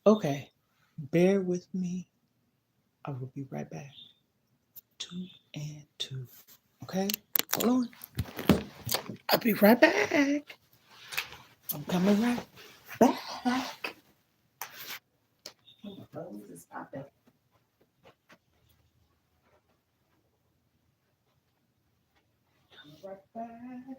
Okay, bear with me. I will be right back. Two and two. Okay, hold on. I'll be right back. I'm coming right back. Oh, this is popping. Coming right back.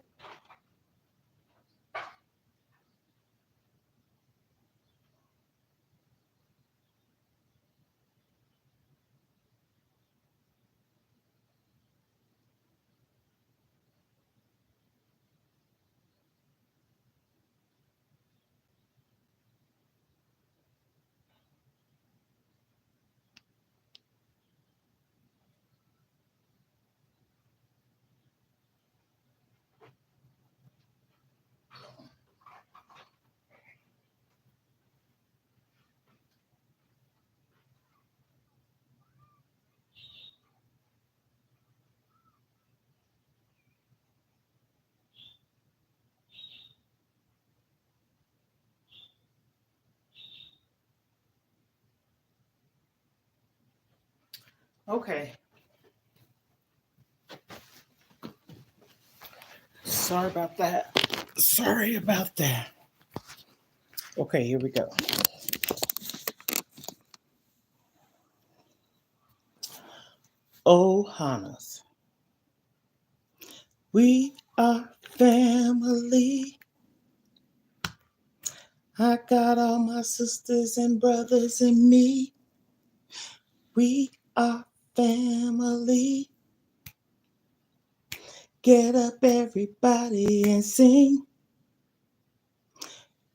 Okay, sorry about that. Sorry about that. Okay, here we go. Oh, Hannes, we are family. I got all my sisters and brothers and me. We are family. Get up, everybody, and sing.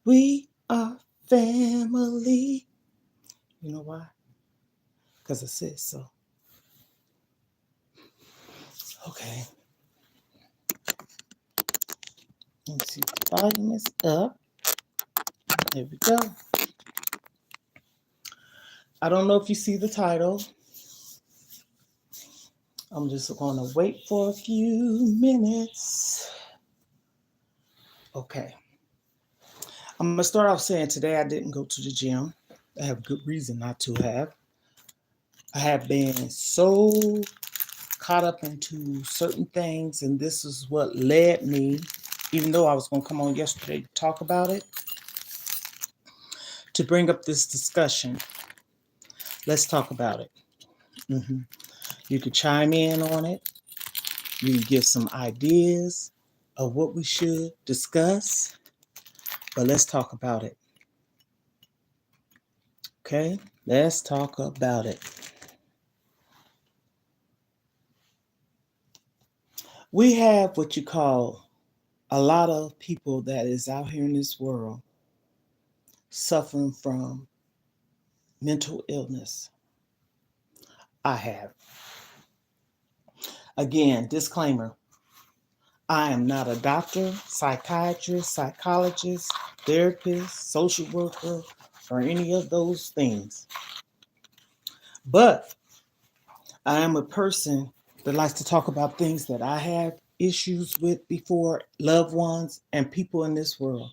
We are family. You know why? Because I said so. Okay. Let's see. The volume is up. There we go. I don't know if you see the title. I'm just going to wait for a few minutes. Okay. I'm going to start off saying today I didn't go to the gym. I have good reason not to have. I have been so caught up into certain things, and this is what led me, even though I was going to come on yesterday to talk about it, to bring up this discussion. Let's talk about it. Mhm. You could chime in on it. You can give some ideas of what we should discuss, but let's talk about it. Okay? Let's talk about it. We have what you call a lot of people that is out here in this world suffering from mental illness. I have. Again, disclaimer, I am not a doctor, psychiatrist, psychologist, therapist, social worker, or any of those things. But I am a person that likes to talk about things that I have issues with before loved ones and people in this world.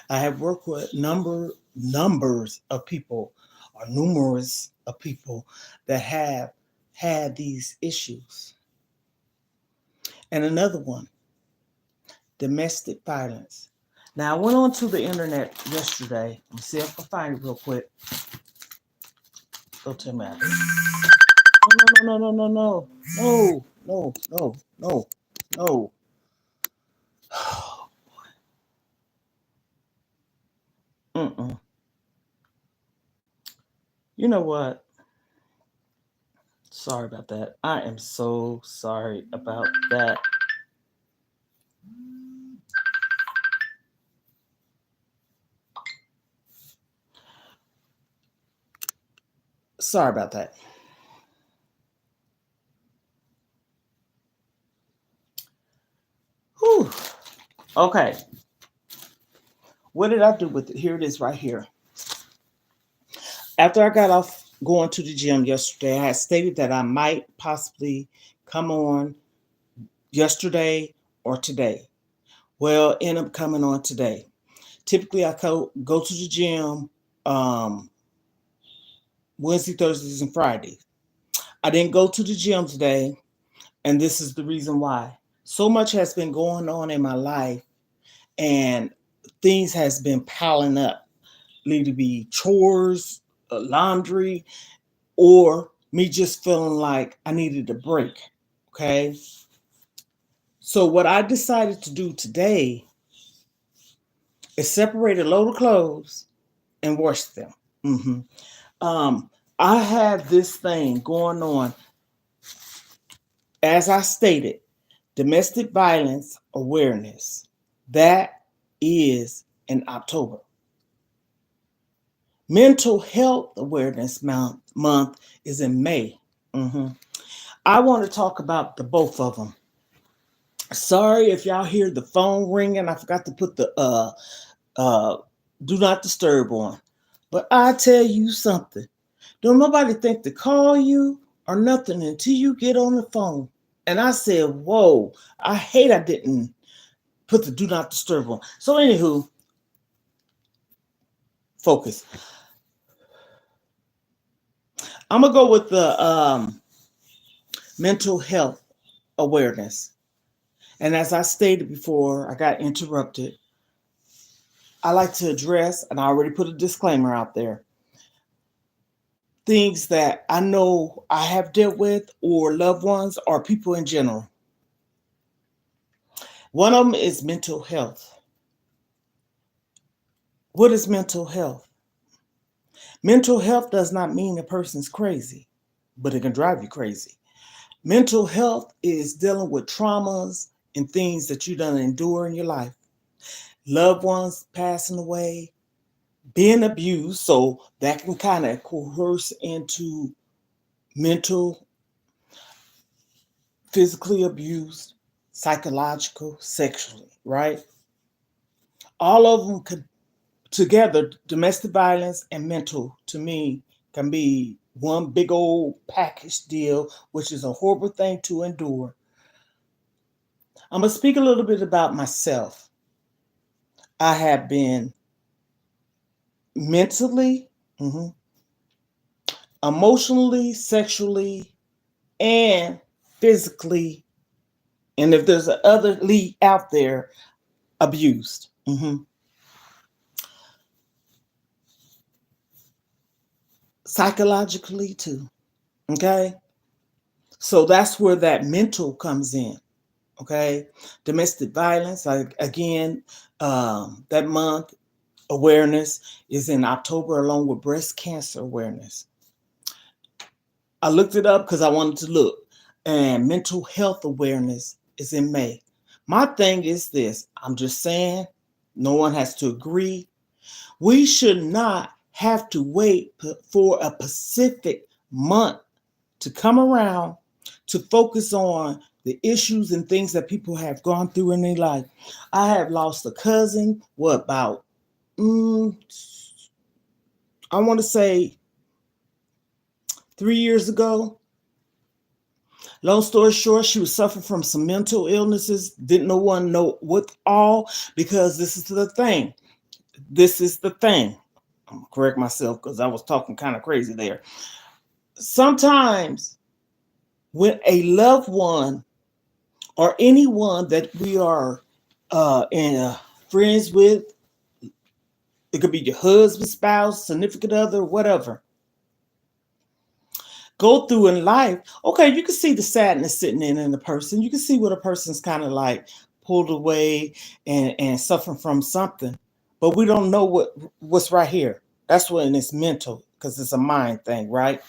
I have worked with numbers of people, or numerous of people that have had these issues. And another one, domestic violence. Now, I went onto the internet yesterday. Let me see if I can find it real quick. Go to my. No, no, no, no, no, no, no, no, no, no. Mm-mm. You know what? Sorry about that. I am so sorry about that. Sorry about that. Whew. Okay. What did I do with it? Here it is right here. After I got off going to the gym yesterday, I had stated that I might possibly come on yesterday or today. Well, end up coming on today. Typically, I go to the gym. Um, Wednesday, Thursdays, and Fridays. I didn't go to the gym today, and this is the reason why. So much has been going on in my life, and things has been piling up. Need to be chores, laundry, or me just feeling like I needed a break. Okay. So what I decided to do today is separate a load of clothes and wash them. hmm I have this thing going on, as I stated, domestic violence awareness. That is in October. Mental health awareness month is in May. hmm I want to talk about the both of them. Sorry if y'all hear the phone ringing. I forgot to put the uh do not disturb on. But I tell you something. Don't nobody think to call you or nothing until you get on the phone. And I said, whoa, I hate I didn't put the do not disturb on. So anywho, focus. I'm gonna go with the mental health awareness. And as I stated before, I got interrupted. I like to address, and I already put a disclaimer out there, things that I know I have dealt with, or loved ones, or people in general. One of them is mental health. What is mental health? Mental health does not mean a person's crazy, but it can drive you crazy. Mental health is dealing with traumas and things that you done endure in your life. Loved ones passing away, being abused, so that can kind of coerce into mental, physically abused, psychological, sexually, right? All of them could together, domestic violence and mental, to me, can be one big old package deal, which is a horrible thing to endure. I'm going to speak a little bit about myself. I have been mentally, mhm, emotionally, sexually, and physically, and if there's a other lead out there, abused. Psychologically, too. Okay. So that's where that mental comes in. Okay. Domestic violence, like again, that month awareness is in October, along with breast cancer awareness. I looked it up because I wanted to look, and mental health awareness is in May. My thing is this, I'm just saying, no one has to agree. We should not have to wait for a specific month to come around to focus on the issues and things that people have gone through in their life. I have lost a cousin, what about, I want to say 3 years ago. Long story short, she was suffering from some mental illnesses, didn't no one know what all, because this is the thing. This is the thing. I'm gonna correct myself because I was talking kind of crazy there. Sometimes when a loved one or anyone that we are friends with, it could be your husband, spouse, significant other, whatever, go through in life, okay, you can see the sadness sitting in the person. You can see what a person's kind of like pulled away and suffering from something, but we don't know what's right here. That's when it's mental because it's a mind thing, right?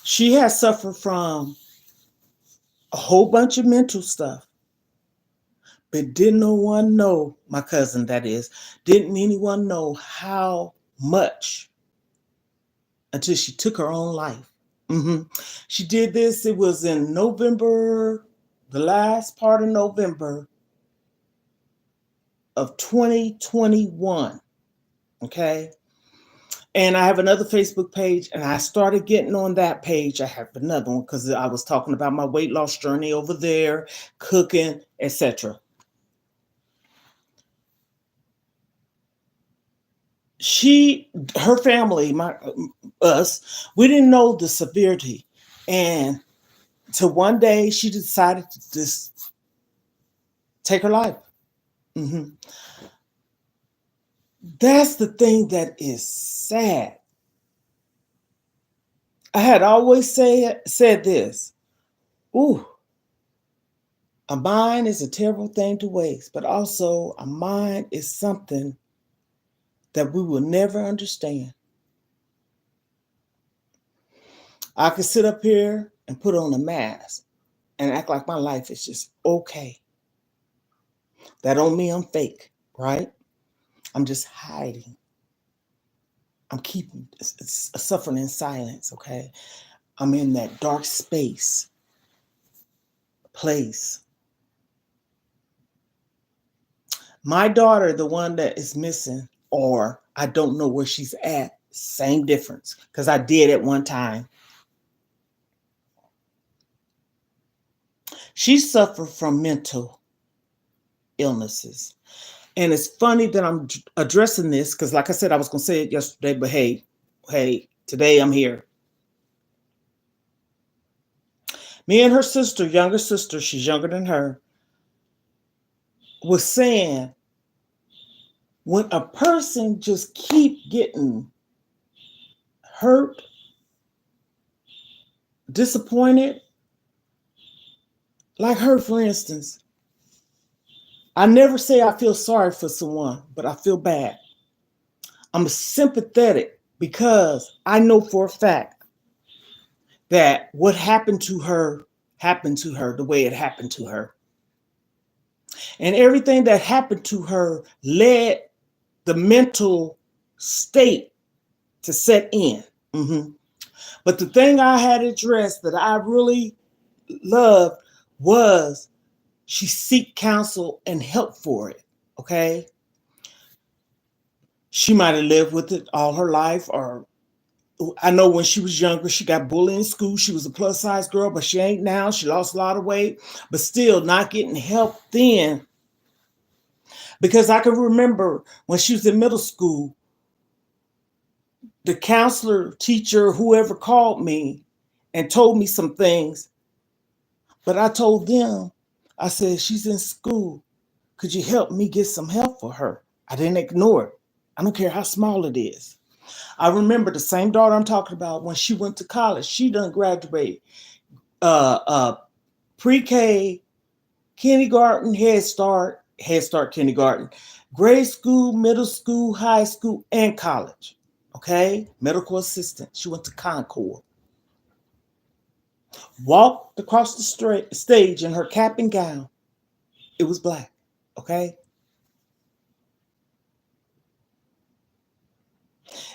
She has suffered from a whole bunch of mental stuff, but didn't no one know, my cousin that is, didn't anyone know how much until she took her own life. hmm She did this, it was in November, the last part of November of 2021. Okay. And I have another Facebook page, and I started getting on that page. I have another one because I was talking about my weight loss journey over there, cooking, etc. her family, us, we didn't know the severity. And till one day she decided to just take her life. Hmm. That's the thing that is sad. I had always said this. Ooh, a mind is a terrible thing to waste, but also a mind is something that we will never understand. I could sit up here and put on a mask and act like my life is just okay. That don't mean I'm fake, right? I'm just hiding. I'm keeping suffering in silence, okay? I'm in that dark space, place. My daughter, the one that is missing, or I don't know where she's at, same difference, because I did at one time. She suffered from mental illnesses. And it's funny that I'm addressing this because, like I said, I was going to say it yesterday, but hey, today I'm here. Me and her sister, younger sister, she's younger than her, was saying when a person just keep getting hurt, disappointed, like her, for instance, I never say I feel sorry for someone, but I feel bad. I'm sympathetic because I know for a fact that what happened to her the way it happened to her. And everything that happened to her led the mental state to set in. Mm-hmm. But the thing I had addressed that I really loved was she seek counsel and help for it. Okay. She might have lived with it all her life, or I know when she was younger, she got bullied in school. She was a plus size girl, but she ain't now. She lost a lot of weight, but still not getting help then. Because I can remember when she was in middle school, the counselor, teacher, whoever called me and told me some things. But I told them, I said, she's in school. Could you help me get some help for her? I didn't ignore it. I don't care how small it is. I remember the same daughter I'm talking about when she went to college. She done graduate pre-K, kindergarten, Head Start, kindergarten, grade school, middle school, high school, and college. Okay, medical assistant. She went to Concord. Walked across the stage in her cap and gown. It was black. Okay.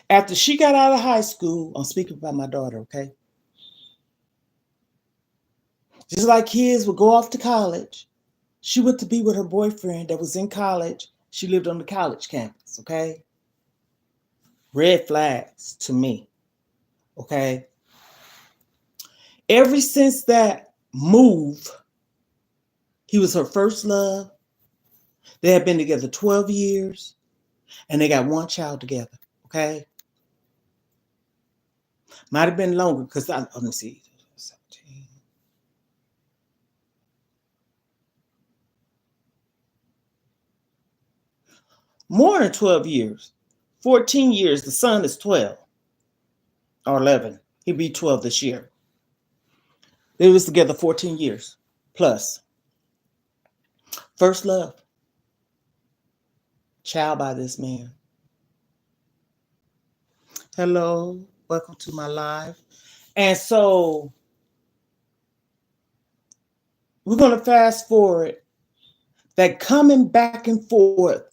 After she got out of high school, I'm speaking about my daughter, okay? Just like kids would go off to college, she went to be with her boyfriend that was in college. She lived on the college campus, okay? Red flags to me, okay? Ever since that move, he was her first love. They had been together 12 years and they got one child together, okay? Might have been longer because let me see. 17. More than 12 years. 14 years. The son is 12 or 11. He'll be 12 this year. They was together 14 years plus. First love. Child by this man. Hello. Welcome to my live. And so we're going to fast forward that coming back and forth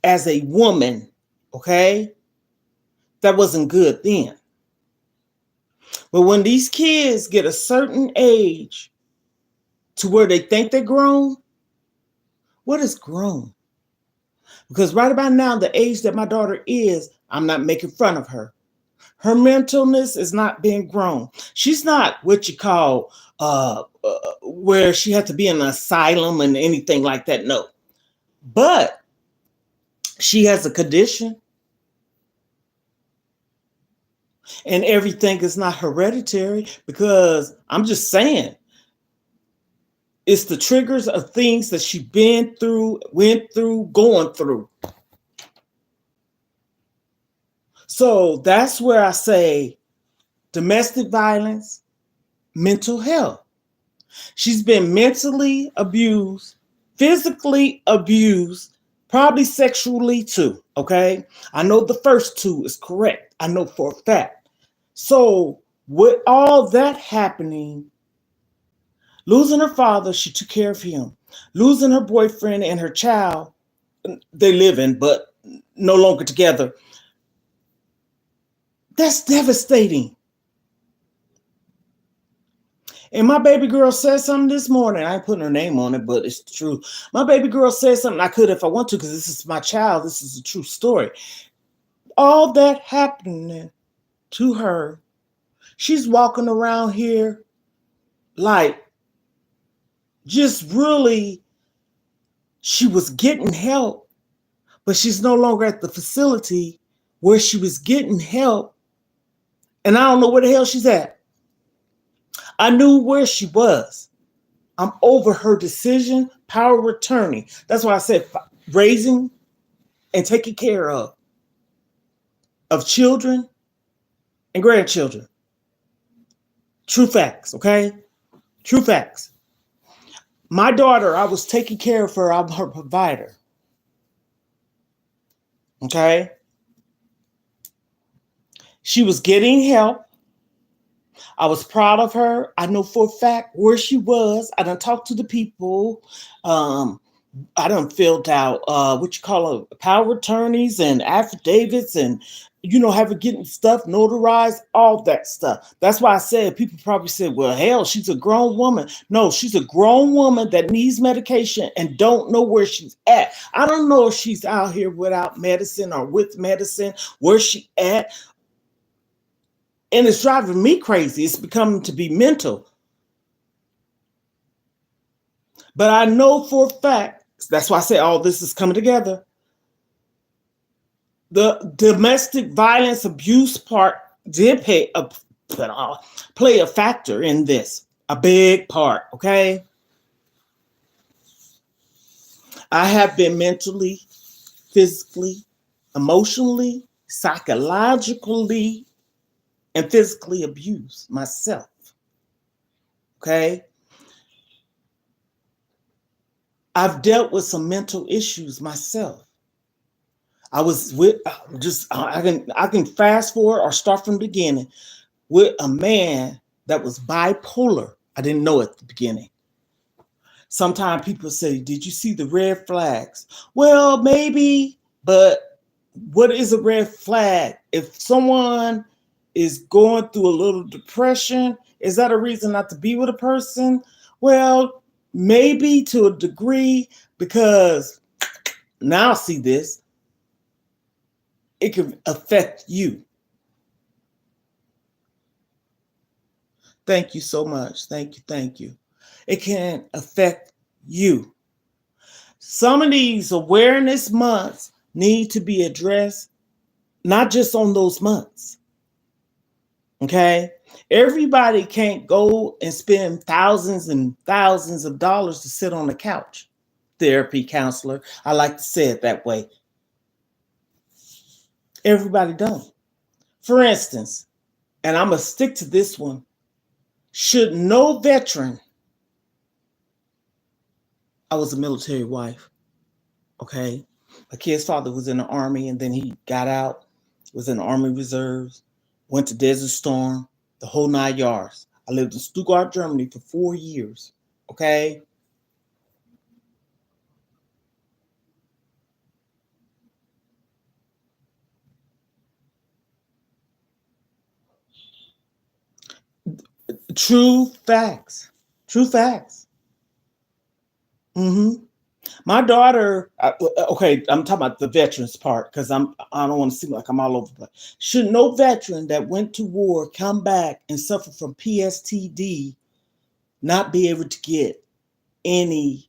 as a woman, okay? That wasn't good then. But when these kids get a certain age to where they think they're grown, what is grown? Because right about now, the age that my daughter is, I'm not making fun of her. Her mentalness is not being grown. She's not what you call where she had to be in an asylum and anything like that. No. But She has a condition, and everything is not hereditary, because I'm just saying it's the triggers of things that she been through, went through, going through. So that's where I say domestic violence, mental health. She's been mentally abused, physically abused, probably sexually too. Okay. I know the first two is correct. I know for a fact. So, with all that happening, losing her father, she took care of him. Losing her boyfriend and her child, they live in, but no longer together. That's devastating. And my baby girl said something this morning. I ain't putting her name on it, but it's true. My baby girl said something. I could if I want to, because this is my child. This is a true story. All that happening to her, she's walking around here like just really, she was getting help, but she's no longer at the facility where she was getting help. And I don't know where the hell she's at. I knew where she was. I'm over her decision, power of attorney. That's why I said raising and taking care of children and grandchildren. True facts, okay? True facts. My daughter, I was taking care of her. I'm her provider. Okay? She was getting help. I was proud of her. I know for a fact where she was. I done talked to the people. I done filled out what you call power attorneys and affidavits, and have her getting stuff notarized, all that stuff. That's why I said, people probably said, well, hell, she's a grown woman. No, she's a grown woman that needs medication and don't know where she's at. I don't know if she's out here without medicine or with medicine, where she at. And it's driving me crazy. It's becoming to be mental. But I know for a fact, that's why I say all this is coming together. The domestic violence abuse part did play a factor in this, a big part, okay? I have been mentally, physically, emotionally, psychologically, and physically abused myself, okay? I've dealt with some mental issues myself. I was with I can fast forward or start from the beginning with a man that was bipolar. I didn't know at the beginning. Sometimes people say, did you see the red flags? Well, maybe, but what is a red flag? If someone is going through a little depression, is that a reason not to be with a person? Well, maybe to a degree, because now I see this. It can affect you. Thank you so much. Thank you. It can affect you. Some of these awareness months need to be addressed, not just on those months. Okay? Everybody can't go and spend thousands and thousands of dollars to sit on the couch. Therapy counselor. I like to say it that way. Everybody don't. For instance, and I'm going to stick to this one, should no veteran, I was a military wife, okay? My kid's father was in the Army, and then he got out, was in the Army Reserves, went to Desert Storm, the whole 9 yards. I lived in Stuttgart, Germany for 4 years, okay? True facts. True facts. Mm-hmm. My daughter, okay, I'm talking about the veterans part, because I don't want to seem like I'm all over the place. Should no veteran that went to war come back and suffer from PSTD not be able to get any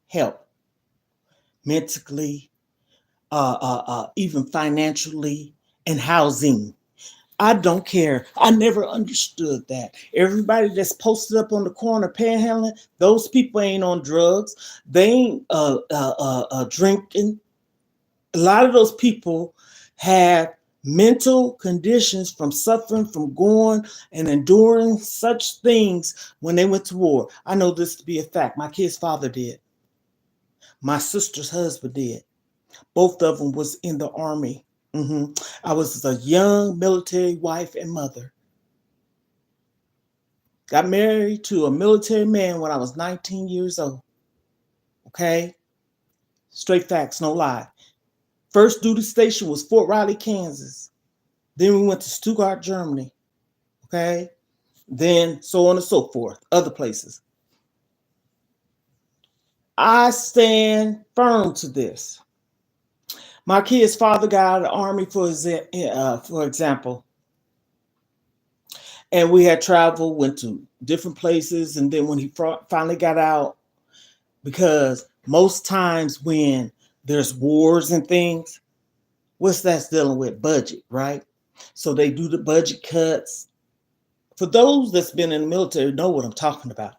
help mentally? even financially and housing. I don't care. I never understood that. Everybody that's posted up on the corner panhandling, those people ain't on drugs. They ain't drinking. A lot of those people have mental conditions from suffering from going and enduring such things when they went to war. I know this to be a fact. My kid's father did. My sister's husband did. Both of them was in the army. I was a young military wife and mother. Got married to a military man when I was 19 years old. Okay? Straight facts, no lie. First duty station was Fort Riley, Kansas. Then we went to Stuttgart, Germany. Okay? Then so on and so forth, other places. I stand firm to this. My kid's father got out of the army, for example, and we had traveled, went to different places, and then when he finally got out, because most times when there's wars and things, what's that's dealing with? Budget, right? So they do the budget cuts. For those that's been in the military, know what I'm talking about.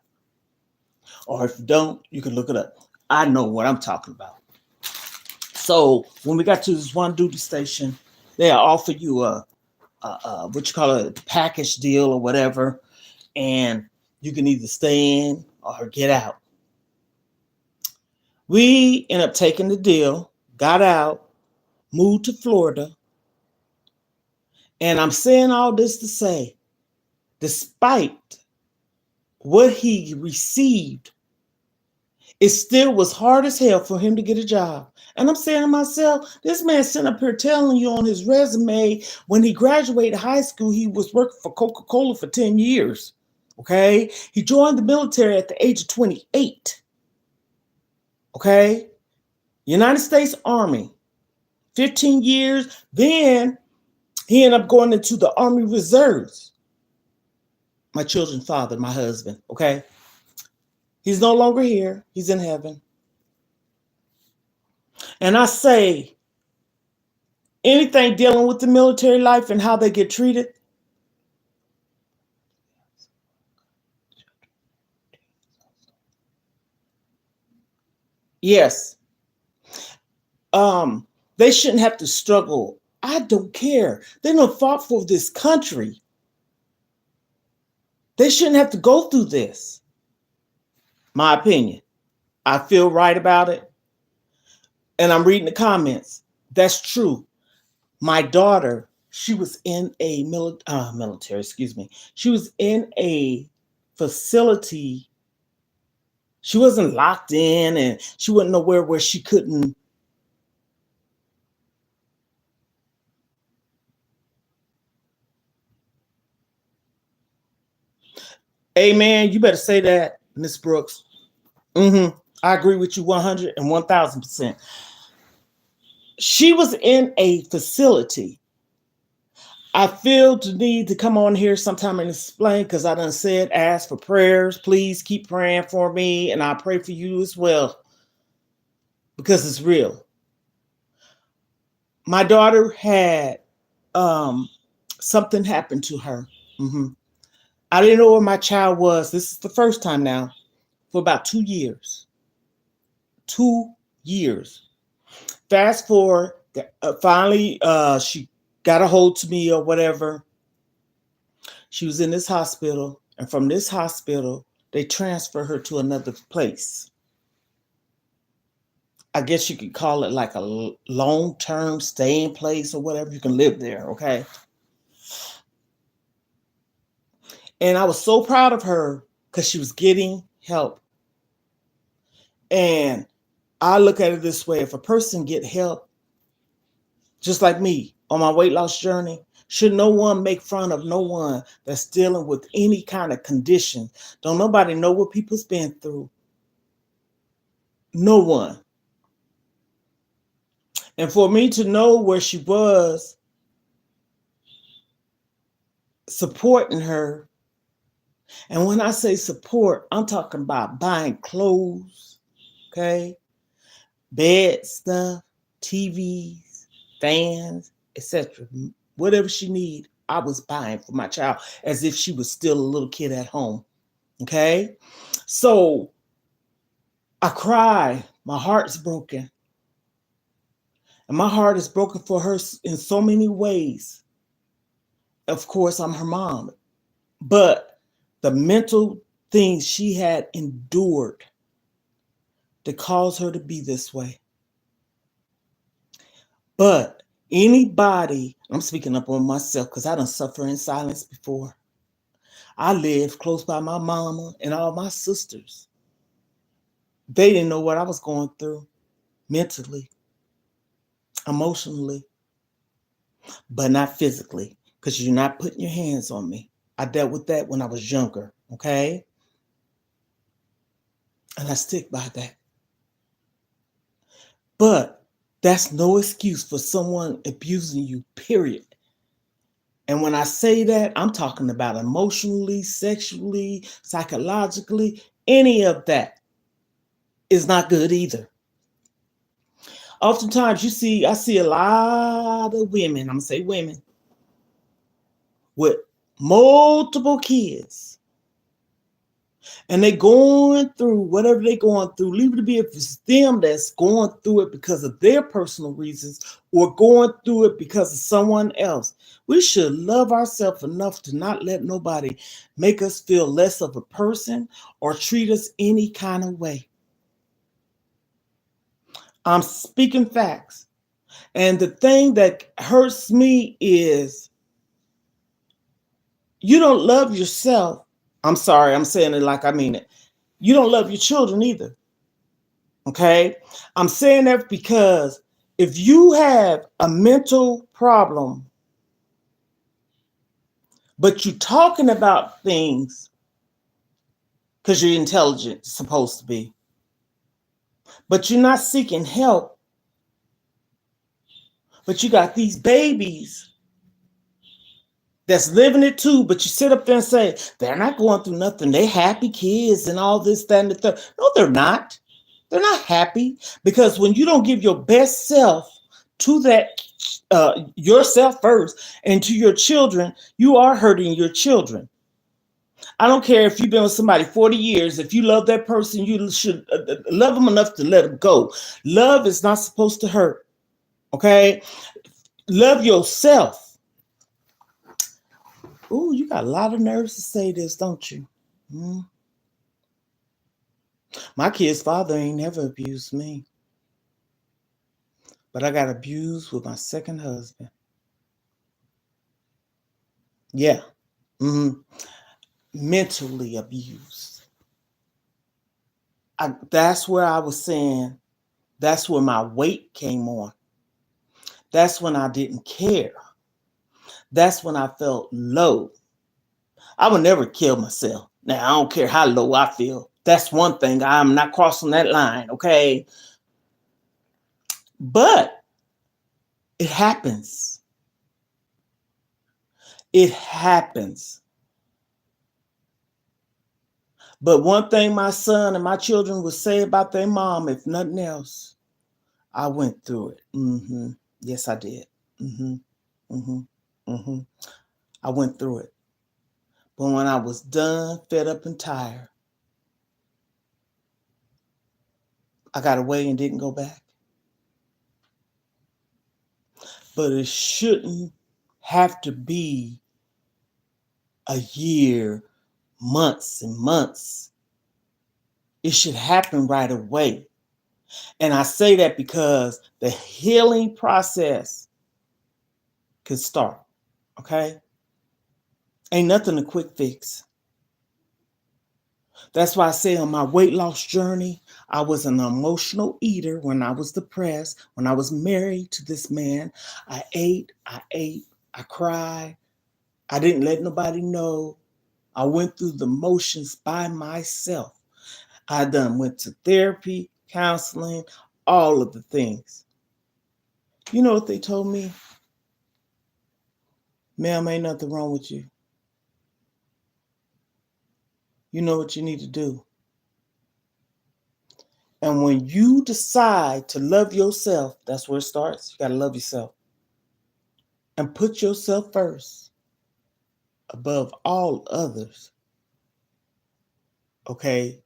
Or if you don't, you can look it up. I know what I'm talking about. So when we got to this one duty station, they offer you a what you call a package deal or whatever, and you can either stay in or get out. We ended up taking the deal, got out, moved to Florida, and I'm saying all this to say, despite what he received, it still was hard as hell for him to get a job. And I'm saying to myself, this man sitting up here telling you on his resume, when he graduated high school, he was working for Coca-Cola for 10 years. Okay? He joined the military at the age of 28. Okay? United States Army, 15 years. Then he ended up going into the Army Reserves. My children's father, my husband. Okay? He's no longer here. He's in heaven. And I say, anything dealing with the military life and how they get treated, yes. They shouldn't have to struggle. I don't care. They don't fought for this country. They shouldn't have to go through this. My opinion. I feel right about it. And I'm reading the comments. That's true. My daughter, she was in a military, excuse me. She was in a facility. She wasn't locked in and she wasn't nowhere where she couldn't. Amen. You better say that, Miss Brooks. I agree with you 100 and 1000%. She was in a facility. I feel the need to come on here sometime and explain because I done said, ask for prayers. Please keep praying for me, and I pray for you as well because it's real. My daughter had something happen to her. I didn't know where my child was. This is the first time now for about 2 years. 2 years. Fast forward, finally, she got a hold to me or whatever. She was in this hospital, and from this hospital, they transfer her to another place. I guess you could call it like a long-term staying place or whatever. You can live there, okay? And I was so proud of her because she was getting help. And I look at it this way: if a person get help, just like me on my weight loss journey, should no one make fun of no one that's dealing with any kind of condition. Don't nobody know what people's been through. No one. And for me to know where she was, supporting her, and when I say support, I'm talking about buying clothes, okay, bed stuff, TVs, fans, etc. Whatever she need, I was buying for my child as if she was still a little kid at home. Okay? So I cry. My heart's broken. And my heart is broken for her in so many ways. Of course, I'm her mom. But the mental things she had endured to cause her to be this way. But anybody, I'm speaking up on myself because I done suffered in silence before. I lived close by my mama and all my sisters. They didn't know what I was going through mentally, emotionally, but not physically because you're not putting your hands on me. I dealt with that when I was younger, okay? And I stick by that. But that's no excuse for someone abusing you, period. And when I say that, I'm talking about emotionally, sexually, psychologically, any of that is not good either. Oftentimes I see a lot of women, I'm gonna say women, with multiple kids. And they going through whatever they going through, leave it to be if it's them that's going through it because of their personal reasons or going through it because of someone else. We should love ourselves enough to not let nobody make us feel less of a person or treat us any kind of way. I'm speaking facts. And the thing that hurts me is you don't love yourself. I'm sorry, I'm saying it like I mean it. You don't love your children either. Okay? I'm saying that because if you have a mental problem, but you're talking about things because you're intelligent, supposed to be, but you're not seeking help, but you got these babies that's living it too, but you sit up there and say, they're not going through nothing. They happy kids and all this, that, and the third. No, they're not. They're not happy because when you don't give your best self to that yourself first and to your children, you are hurting your children. I don't care if you've been with somebody 40 years. If you love that person, you should love them enough to let them go. Love is not supposed to hurt. Okay? Love yourself. Ooh, you got a lot of nerves to say this, don't you? Mm. My kid's father ain't never abused me. But I got abused with my second husband. Yeah. Mm-hmm. Mentally abused. That's where I was saying, that's where my weight came on. That's when I didn't care. That's when I felt low. I would never kill myself. Now, I don't care how low I feel. That's one thing. I'm not crossing that line, okay? But it happens. It happens. But one thing my son and my children would say about their mom, if nothing else, I went through it. Mm-hmm. Yes, I did. Mm-hmm. Mm-hmm. Mm-hmm. I went through it. But when I was done, fed up, and tired, I got away and didn't go back. But it shouldn't have to be a year, months and months. It should happen right away. And I say that because the healing process can start. Okay? Ain't nothing a quick fix. That's why I say on my weight loss journey, I was an emotional eater when I was depressed. When I was married to this man, I ate, I cried. I didn't let nobody know. I went through the motions by myself. I went to therapy, counseling, all of the things. You know what they told me? Ma'am, ain't nothing wrong with you. You know what you need to do? And when you decide to love yourself, that's where it starts. You got to love yourself and put yourself first above all others. Okay,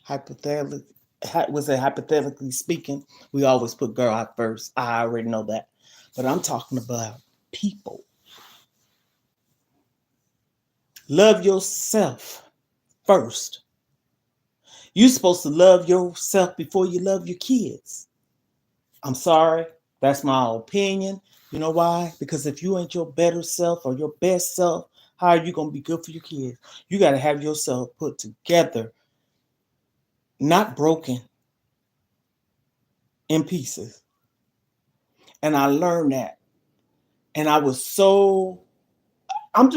hypothetically, hypothetically speaking, we always put God first. I already know that, but I'm talking about people. Love yourself first. You're supposed to love yourself before you love your kids. I'm sorry, that's my opinion. You know why? Because if you ain't your better self or your best self, how are you going to be good for your kids? You got to have yourself put together, not broken in pieces. And I learned that. And I was so, I'm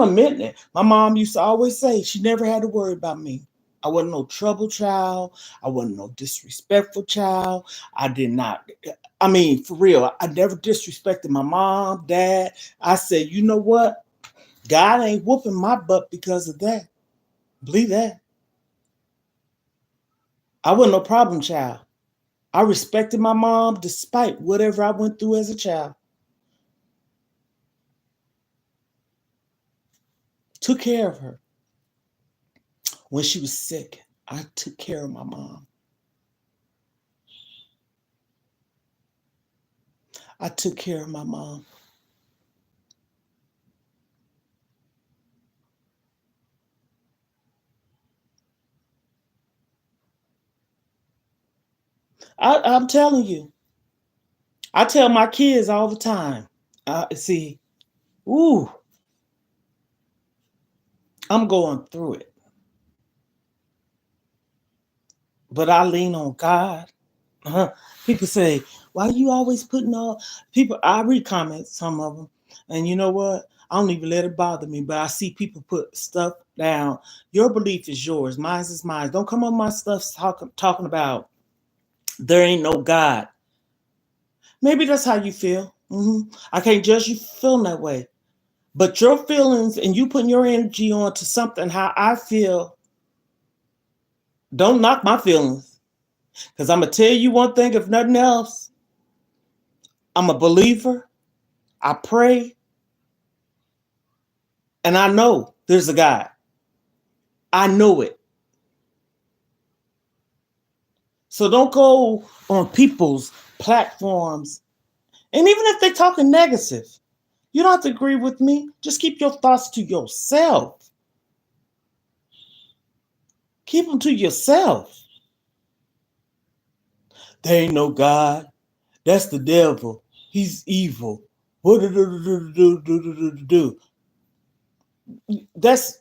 admitting it. My mom used to always say she never had to worry about me. I wasn't no trouble child. I wasn't no disrespectful child. I did not, I mean, for real, I never disrespected my mom, dad. I said, you know what? God ain't whooping my butt because of that. Believe that. I wasn't no problem child. I respected my mom despite whatever I went through as a child. Took care of her. When she was sick, I took care of my mom. I took care of my mom. I'm telling you, I tell my kids all the time. See, ooh, I'm going through it, but I lean on God. Uh-huh. People say, "Why are you always putting all people?" I read comments, some of them, and you know what? I don't even let it bother me. But I see people put stuff down. Your belief is yours. Mine is mine. Don't come on my stuff talking about there ain't no God. Maybe that's how you feel. I can't judge you feeling that way. But your feelings and you putting your energy on to something how I feel, don't knock my feelings. Because I'm going to tell you one thing, if nothing else, I'm a believer. I pray. And I know there's a God. I know it. So don't go on people's platforms. And even if they're talking negative, you don't have to agree with me. Just keep your thoughts to yourself. Keep them to yourself. There ain't no God. That's the devil. He's evil. What do? That's,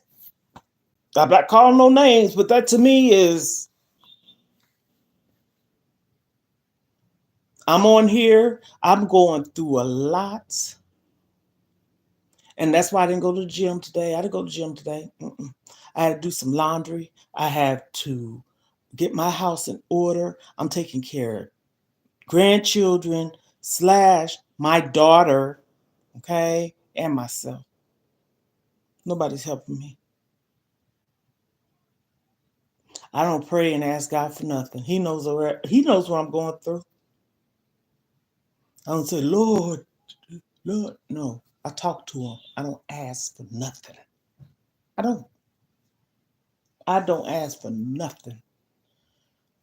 I'm not calling no names, but that to me is, I'm on here. I'm going through a lot. And that's why I didn't go to the gym today. I didn't go to the gym today. I had to do some laundry. I have to get my house in order. I'm taking care of grandchildren / my daughter, okay, and myself. Nobody's helping me. I don't pray and ask God for nothing. He knows what I'm going through. I don't say, Lord, Lord. No, I talk to him. I don't ask for nothing. I don't. I don't ask for nothing.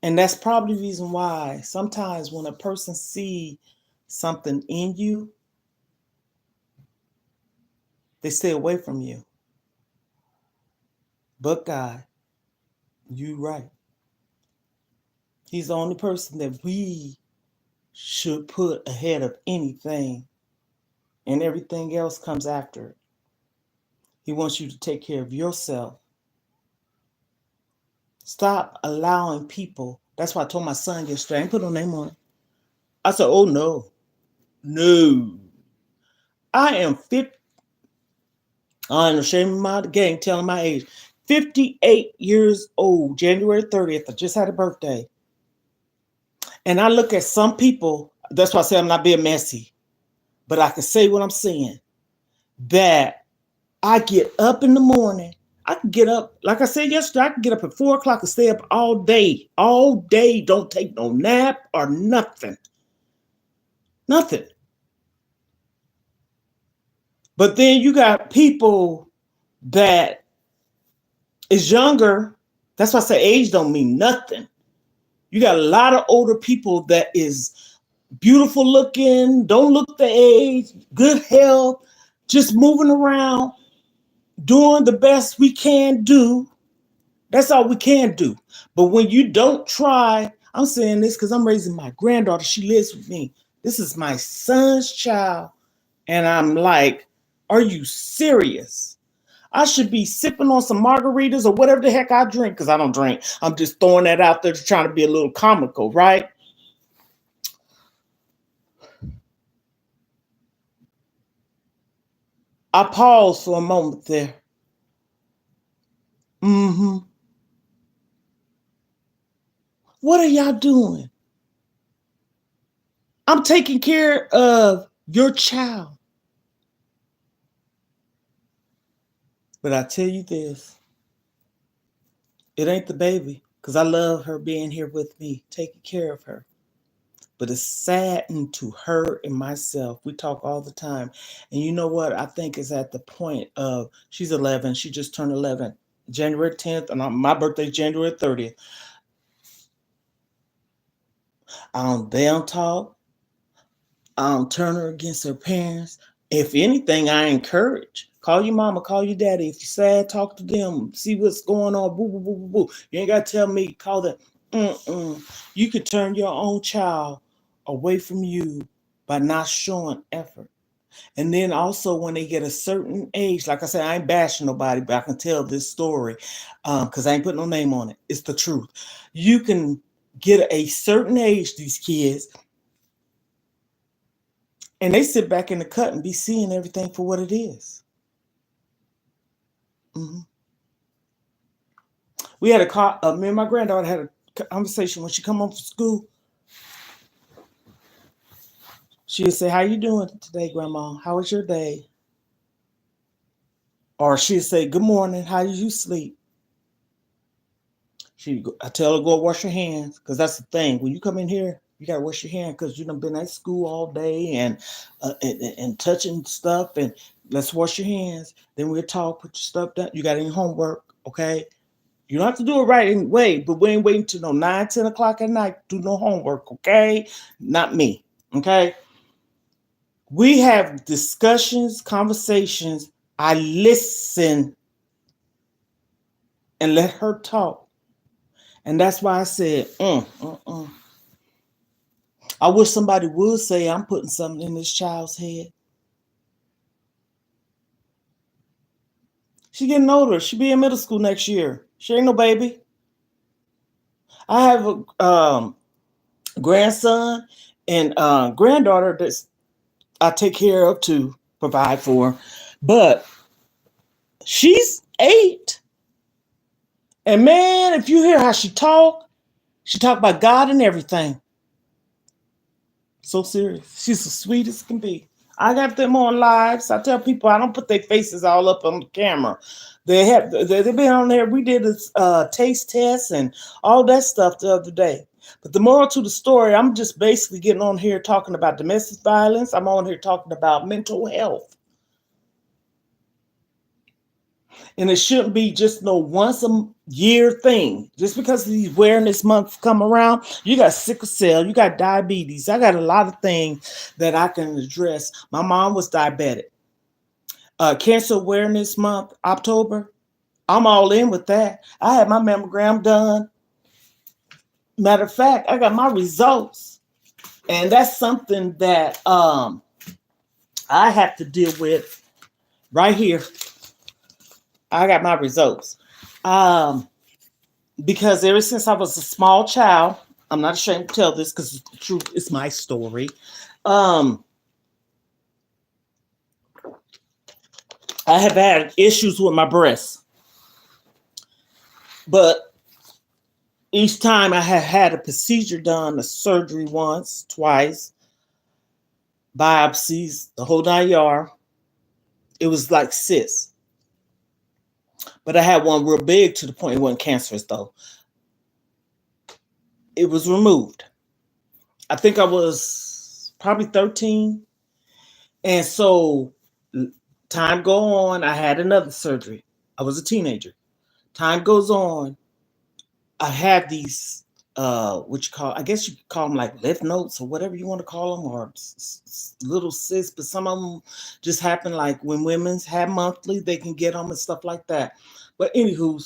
And that's probably the reason why sometimes when a person see something in you, they stay away from you. But God, you right. He's the only person that we should put ahead of anything, and everything else comes after it. He wants you to take care of yourself. Stop allowing people. That's why I told my son yesterday, I ain't put no name on it. I said, oh no, no. I am 50. I'm ashamed of my game telling my age. 58 years old, January 30th. I just had a birthday. And I look at some people, that's why I say I'm not being messy, but I can say what I'm saying. That I get up in the morning, I can get up, like I said yesterday, I can get up at 4 o'clock and stay up all day, don't take no nap or nothing. Nothing. But then you got people that is younger. That's why I say age don't mean nothing. You got a lot of older people that is beautiful looking, don't look the age, good health, just moving around, doing the best we can do. That's all we can do. But when you don't try, I'm saying this because I'm raising my granddaughter. She lives with me. This is my son's child. And I'm like, are you serious? I should be sipping on some margaritas or whatever the heck I drink, because I don't drink. I'm just throwing that out there to trying to be a little comical, right? I paused for a moment there. Mm-hmm. What are y'all doing? I'm taking care of your child. But I tell you this, it ain't the baby, because I love her being here with me, taking care of her. But it's saddened to her and myself. We talk all the time. And you know what? I think is at the point of she's 11. She just turned 11. January 10th, and my birthday's January 30th. They don't talk. Turn her against her parents. If anything, I encourage. Call your mama, call your daddy. If you're sad, talk to them. See what's going on. Boo, boo, boo, boo, boo. You ain't got to tell me. Call them. Mm-mm. You could turn your own child away from you by not showing effort. And then also when they get a certain age, like I said, I ain't bashing nobody, but I can tell this story because I ain't putting no name on it. It's the truth. You can get a certain age, these kids, and they sit back in the cut and be seeing everything for what it is. Mm-hmm. We had a call. Me and my granddaughter had a conversation when she come home from school. She would say, "How you doing today, Grandma? How was your day?" Or she'd say, "Good morning. How did you sleep?" I tell her go wash your hands, because that's the thing. When you come in here, you gotta wash your hands because you done been at school all day and touching stuff. And let's wash your hands. Then we'll talk. Put your stuff down. You got any homework? Okay. You don't have to do it right anyway, but we ain't waiting till no 9, 10 o'clock at night to do no homework. Okay. Not me. Okay. We have discussions, conversations. I listen and let her talk. And that's why I said, I wish somebody would say I'm putting something in this child's head. She getting older. She be in middle school next year. She ain't no baby. I have a grandson and granddaughter that's I take care of to provide for, but she's 8. And man, if you hear how she talk about God and everything. So serious. She's the sweetest can be. I got them on lives. I tell people I don't put their faces all up on the camera. They've been on there. We did a taste test and all that stuff the other day. But the moral to the story, I'm just basically getting on here talking about domestic violence. I'm on here talking about mental health. And it shouldn't be just no once a year thing. Just because these awareness months come around, you got sickle cell, you got diabetes. I got a lot of things that I can address. My mom was diabetic. Cancer awareness month, October. I'm all in with that. I had my mammogram done. Matter of fact, I got my results. And that's something that I have to deal with right here. I got my results. Because ever since I was a small child, I'm not ashamed to tell this because the truth is my story. I have had issues with my breasts, but each time I have had a procedure done, a surgery once, twice, biopsies, the whole 9 yards. It was like cysts. But I had one real big to the point it wasn't cancerous though. It was removed. I think I was probably 13. And so time go on, I had another surgery. I was a teenager. Time goes on, I had these what you call, I guess you could call them like lymph nodes or whatever you want to call them, or little cysts, but some of them just happen like when women's have monthly, they can get them and stuff like that. But anywho,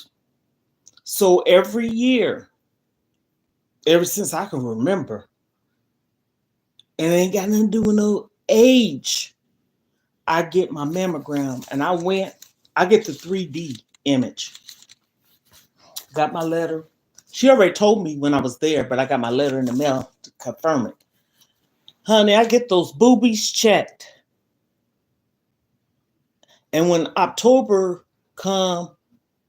so every year, ever since I can remember, and it ain't got nothing to do with no age, I get my mammogram, and I get the 3D image. Got my letter. She already told me when I was there, but I got my letter in the mail to confirm it. Honey, I get those boobies checked. And when October come,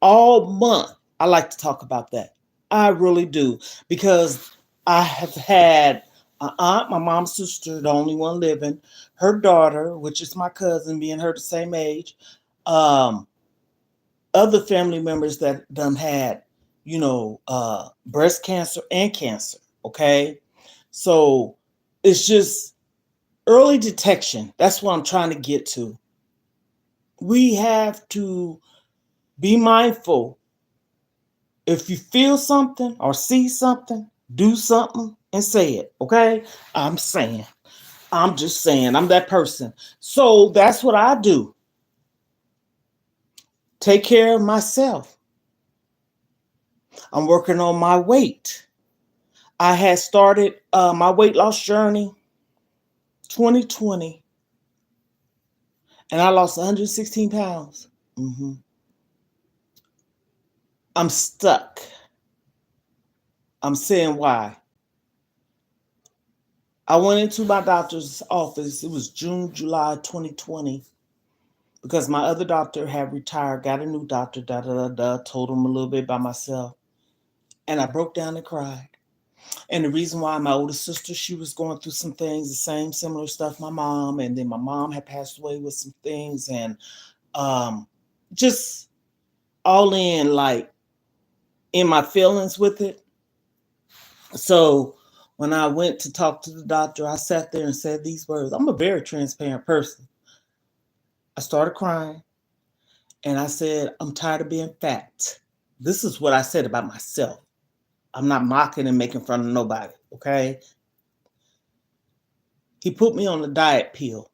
all month, I like to talk about that. I really do. Because I have had an aunt, my mom's sister, the only one living, her daughter, which is my cousin, me and her the same age, um, other family members that done had, breast cancer and cancer. Okay. So it's just early detection. That's what I'm trying to get to. We have to be mindful. If you feel something or see something, do something and say it. Okay. I'm just saying, I'm that person. So that's what I do. Take care of myself. I'm working on my weight. I had started my weight loss journey 2020, and I lost 116 pounds. hmm I'm stuck. I'm saying why. I went into my doctor's office. It was June, July 2020, because my other doctor had retired, got a new doctor, da da da da, told him a little bit by myself. And I broke down and cried. And the reason why, my older sister, she was going through some things, the same similar stuff my mom, and then my mom had passed away with some things, and um just all in, like, in my feelings with it. So when I went to talk to the doctor, I sat there and said these words. I'm a very transparent person. I started crying and I said, I'm tired of being fat. This is what I said about myself. I'm not mocking and making fun of nobody, okay? He put me on a diet pill,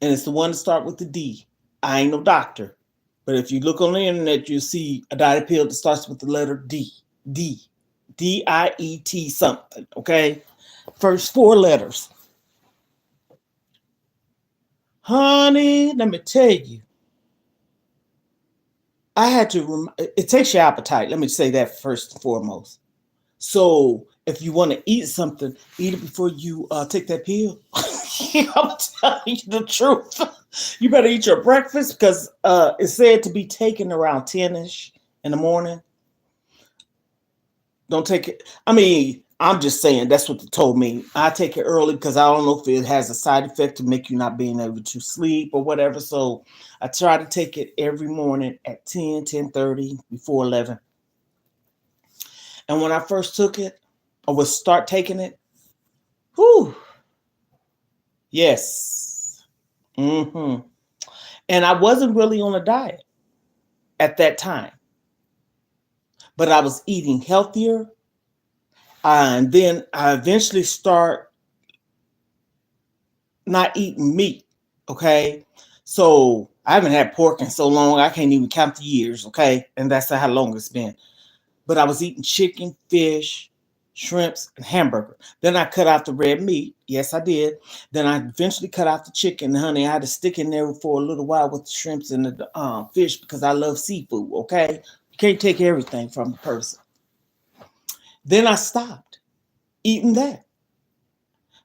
and it's the one to start with the D. I ain't no doctor, but if you look on the internet, you'll see a diet pill that starts with the letter D. D. DIET something, okay? First four letters. Honey, let me tell you, I had to, it takes your appetite. Let me say that first and foremost. So if you want to eat something, eat it before you take that pill. I'm telling you the truth. You better eat your breakfast, because it's said to be taken around 10ish in the morning. Don't take it. I mean, I'm just saying that's what they told me. I take it early because I don't know if it has a side effect to make you not being able to sleep or whatever. So I try to take it every morning at 10, 10:30, before 11. And when I first took it, or would start taking it, whew, yes. hmm And I wasn't really on a diet at that time, but I was eating healthier. And then I eventually start not eating meat. Okay. So I haven't had pork in so long, I can't even count the years. Okay. And that's how long it's been. But I was eating chicken, fish, shrimps, and hamburger. Then I cut out the red meat. Yes, I did. Then I eventually cut out the chicken. Honey, I had to stick in there for a little while with the shrimps and the fish, because I love seafood. Okay. You can't take everything from the person. Then I stopped eating that.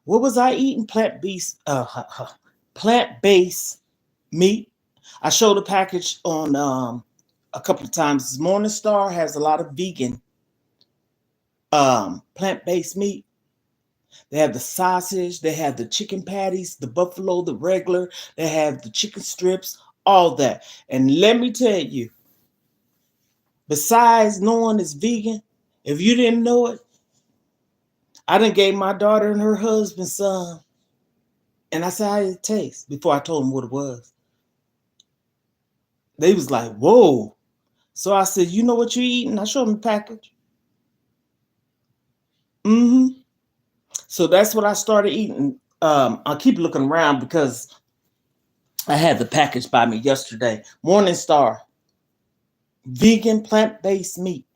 What was I eating? Plant-based meat. I showed a package on a couple of times. Morningstar has a lot of vegan plant-based meat. They have the sausage, they have the chicken patties, the buffalo, the regular, they have the chicken strips, all that. And let me tell you, besides knowing it's vegan, if you didn't know it, I done gave my daughter and her husband some, and I said how it tastes before I told them what it was. They was like, whoa. So I said, you know what you're eating? I showed them the package. Mm-hmm. So that's what I started eating. I keep looking around because I had the package by me yesterday. Morning Star, vegan plant-based meat.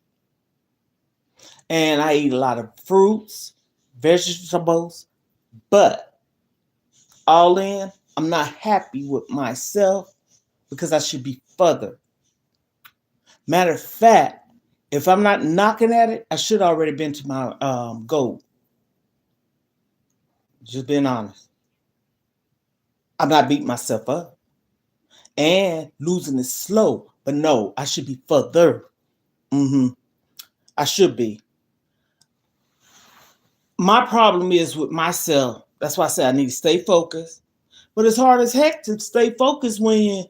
And I eat a lot of fruits, vegetables, but all in, I'm not happy with myself because I should be further. Matter of fact, if I'm not knocking at it, I should already been to my goal. Just being honest. I'm not beating myself up. And losing is slow. But no, I should be further. Mm-hmm. I should be. My problem is with myself. That's why I say I need to stay focused. But it's hard as heck to stay focused when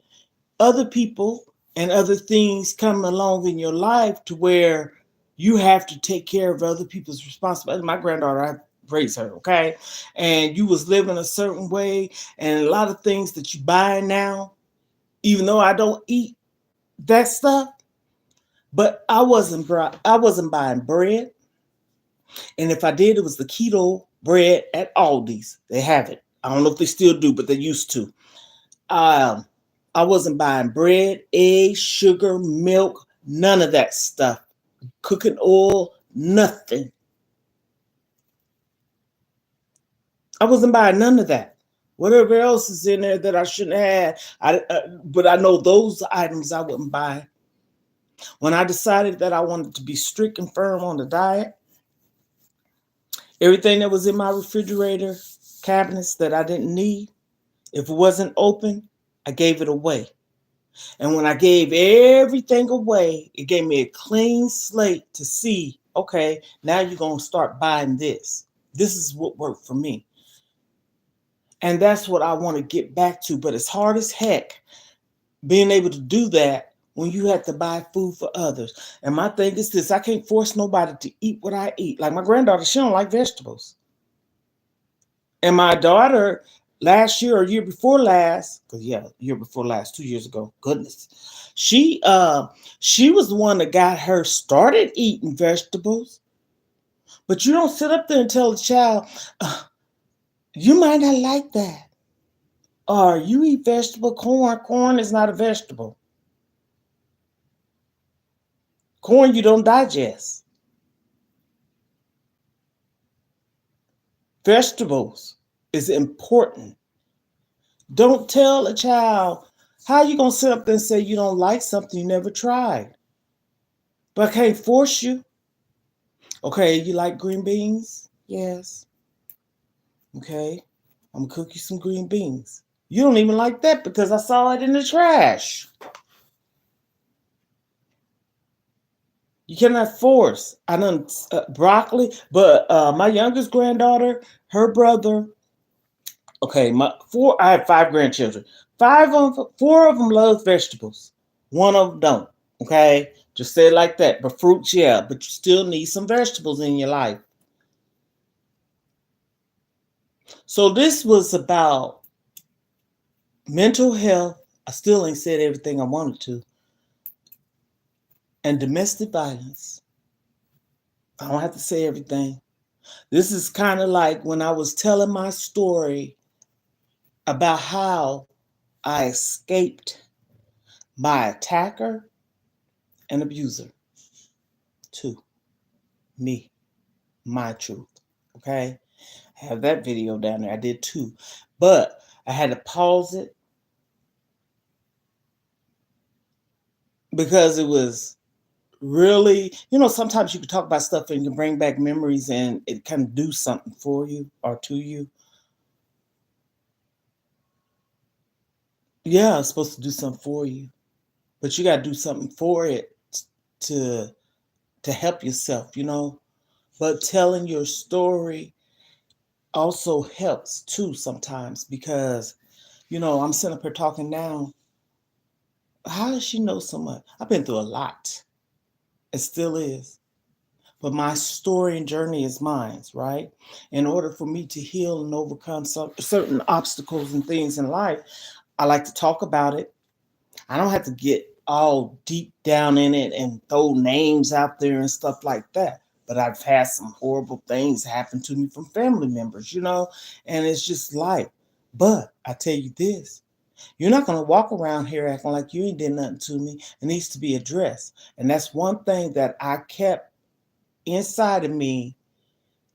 other people and other things come along in your life to where you have to take care of other people's responsibility. My granddaughter, I raised her, okay? And you was living a certain way, and a lot of things that you buy now, even though I don't eat that stuff, but I wasn't buying bread. And if I did, it was the keto bread at Aldi's. They have it. I don't know if they still do, but they used to. Um, I wasn't buying bread, eggs, sugar, milk, none of that stuff. Cooking oil, nothing. I wasn't buying none of that. Whatever else is in there that I shouldn't have, but I know those items I wouldn't buy. When I decided that I wanted to be strict and firm on the diet, everything that was in my refrigerator cabinets that I didn't need, if it wasn't open, I gave it away. And when I gave everything away, it gave me a clean slate to see, okay, now you're going to start buying this. This is what worked for me. And that's what I want to get back to. But it's hard as heck being able to do that when you have to buy food for others. And my thing is this, I can't force nobody to eat what I eat. Like my granddaughter, she don't like vegetables. And my daughter, last year or year before last, because yeah, year before last, 2 years ago, goodness, she was the one that got her started eating vegetables. But you don't sit up there and tell a child, you might not like that. Or you eat vegetable corn. Corn is not a vegetable. Corn you don't digest. Vegetables is important. Don't tell a child, how you gonna sit up there and say you don't like something you never tried? But I can't force you. Okay, you like green beans? Yes. Okay, I'm gonna cook you some green beans. You don't even like that because I saw it in the trash. You cannot force. I done broccoli, but my youngest granddaughter, her brother. Okay, my four. I have five grandchildren. Four of them love vegetables. One of them don't. Okay, just say it like that. But fruits, yeah. But you still need some vegetables in your life. So this was about mental health. I still ain't said everything I wanted to. And domestic violence. I don't have to say everything. This is kind of like when I was telling my story about how I escaped my attacker and abuser. To me, my truth. Okay? I have that video down there. I did too. But I had to pause it because it was really, sometimes you can talk about stuff and you can bring back memories and it can do something for you or to you. Yeah, it's supposed to do something for you, but you got to do something for it to help yourself. But telling your story also helps too sometimes because I'm sitting up here talking now How does she know so much? I've been through a lot. It still is. But my story and journey is mine, right? In order for me to heal and overcome some certain obstacles and things in life, I like to talk about it. I don't have to get all deep down in it and throw names out there and stuff like that. But I've had some horrible things happen to me from family members, and it's just life. But I tell you this, you're not going to walk around here acting like you ain't did nothing to me. It needs to be addressed. And that's one thing that I kept inside of me,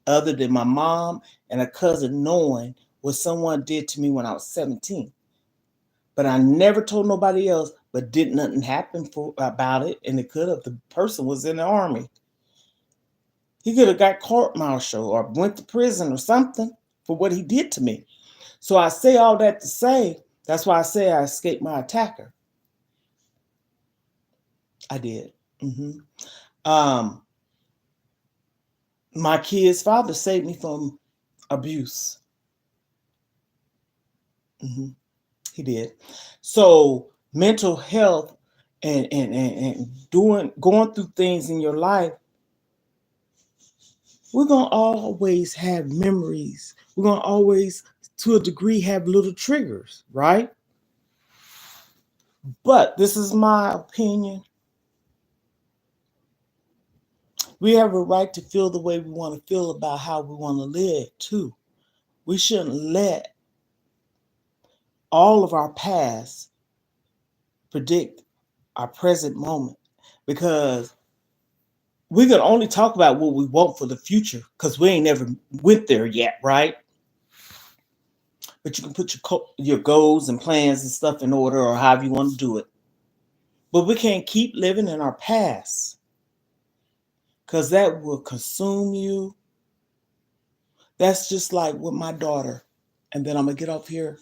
other than my mom and a cousin knowing what someone did to me when I was 17. But I never told nobody else, but did nothing happen for about it. And it could have. The person was in the army. He could have got court martial or went to prison or something for what he did to me. So I say all that to say, that's why I say I escaped my attacker. I did. hmm Um, my kid's father saved me from abuse. hmm He did. So mental health and doing going through things in your life, we're gonna always have memories. We're gonna always, to a degree, have little triggers, right? But this is my opinion. We have a right to feel the way we want to feel about how we want to live too. We shouldn't let all of our past predict our present moment, because we can only talk about what we want for the future because we ain't never went there yet, right? But you can put your goals and plans and stuff in order, or however you want to do it. But we can't keep living in our past, because that will consume you. That's just like with my daughter. And then I'm going to get off here.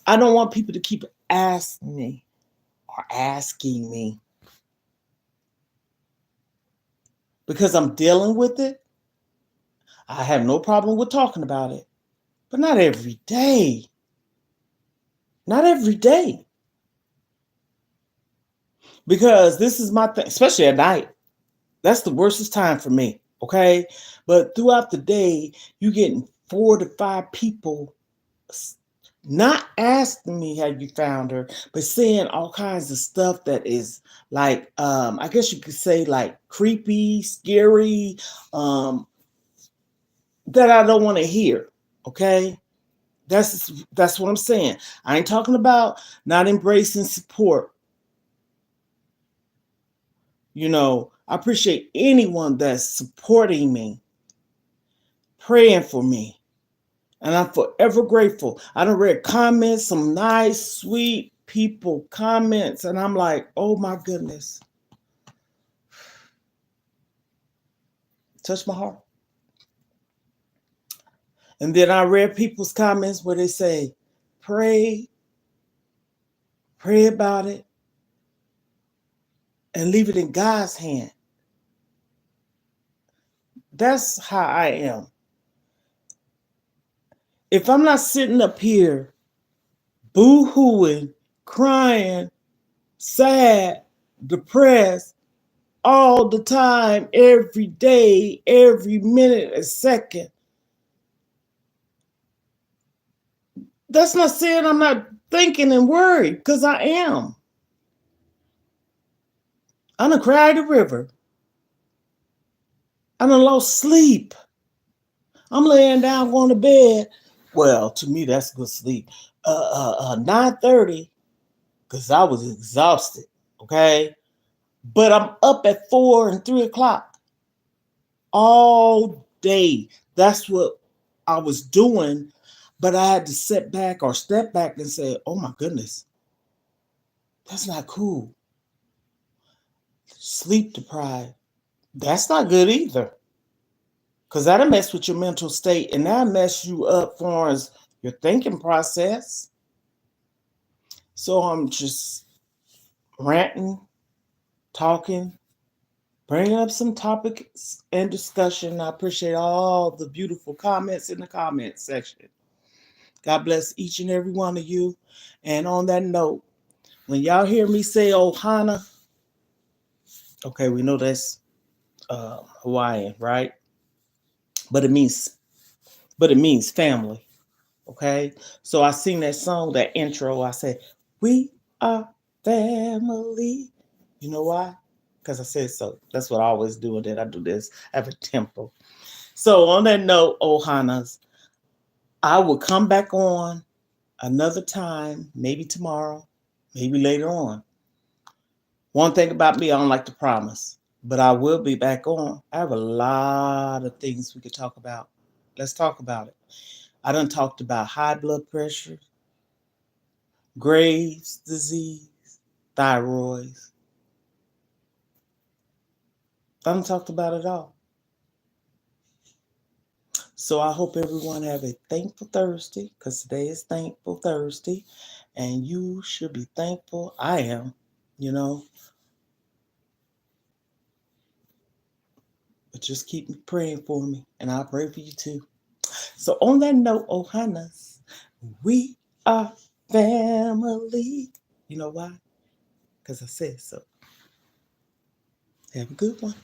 I don't want people to keep asking me because I'm dealing with it. I have no problem with talking about it, but not every day. Not every day. Because this is my thing, especially at night. That's the worstest time for me. Okay. But throughout the day, you getting 4 to 5 people not asking me how you found her, but saying all kinds of stuff that is like, I guess you could say like creepy, scary, um, that I don't want to hear. Okay. That's what I'm saying. I ain't talking about not embracing support. I appreciate anyone that's supporting me, praying for me, and I'm forever grateful. I done read comments, some nice, sweet people comments, and I'm like, oh my goodness, touch my heart. And then I read people's comments where they say, pray, pray about it, and leave it in God's hand. That's how I am. If I'm not sitting up here boo-hooing, crying, sad, depressed all the time, every day, every minute, a second, that's not saying I'm not thinking and worried, because I am. I done cried a river. I done lost sleep. I'm laying down going to bed. Well, to me, that's good sleep. 9:30, because I was exhausted. Okay. But I'm up at 4 and 3 o'clock all day. That's what I was doing. But I had to sit back or step back and say, oh my goodness, that's not cool. Sleep deprived. That's not good either. Because that'll mess with your mental state and that'll mess you up far as your thinking process. So I'm just ranting, talking, bringing up some topics and discussion. I appreciate all the beautiful comments in the comment section. God bless each and every one of you. And on that note, when y'all hear me say Ohana, okay, we know that's Hawaiian, right? But it means family. Okay. So I sing that song, that intro. I said, "We are family." You know why? Because I said so. That's what I always do. And then I do this. I have a tempo. So on that note, Ohanas, I will come back on another time, maybe tomorrow, maybe later on. One thing about me, I don't like to promise, but I will be back on. I have a lot of things we could talk about. Let's talk about it. I done talked about high blood pressure, Graves' disease, thyroid. I done talked about it all. So I hope everyone have a thankful Thursday, because today is Thankful Thursday, and you should be thankful. I am, you know, but just keep praying for me, and I'll pray for you too. So on that note, Ohanas, we are family. You know why? Because I said so. Have a good one.